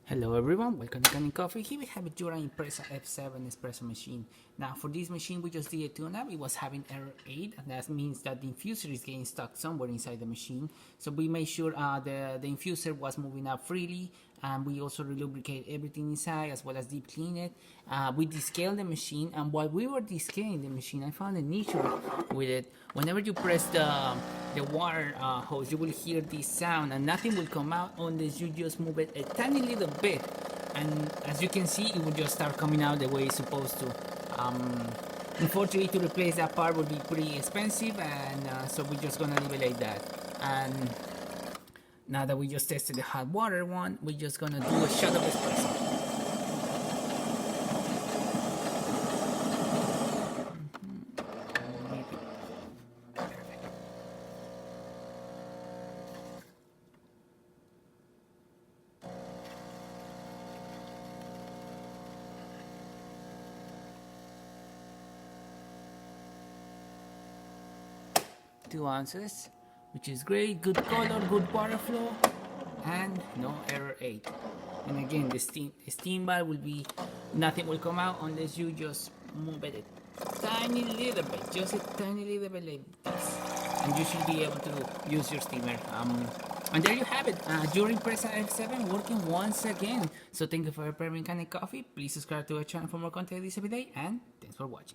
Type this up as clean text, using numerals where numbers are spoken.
Hello everyone, welcome to Canning Coffee. Here we have a jura impressa F7 espresso machine. Now for this machine we just did a tune-up. It was having error 8 and that means that the infuser is getting stuck somewhere inside the machine. So we made sure the infuser was moving up freely, and we also relubricate everything inside as well as deep clean it. We descaled the machine, and while we were descaling the machine I found an issue with it. Whenever you press the water hose, you will hear this sound and nothing will come out unless you just move it a tiny little bit, and as you can see it will just start coming out the way it's supposed to. Unfortunately, to replace that part would be pretty expensive, and so we're just gonna leave it like that. And now that we just tested the hot water one, we're just gonna do a shot of espresso. Two ounces, which is great. Good color, good water flow, and no error 8. And again, the steam bar will be, nothing will come out unless you just move it a tiny little bit, just a tiny little bit like this, and you should be able to use your steamer. And there you have it, your impressa F7 working once again. So thank you for preparing Canning Coffee. Please subscribe to our channel for more content this every day, and thanks for watching.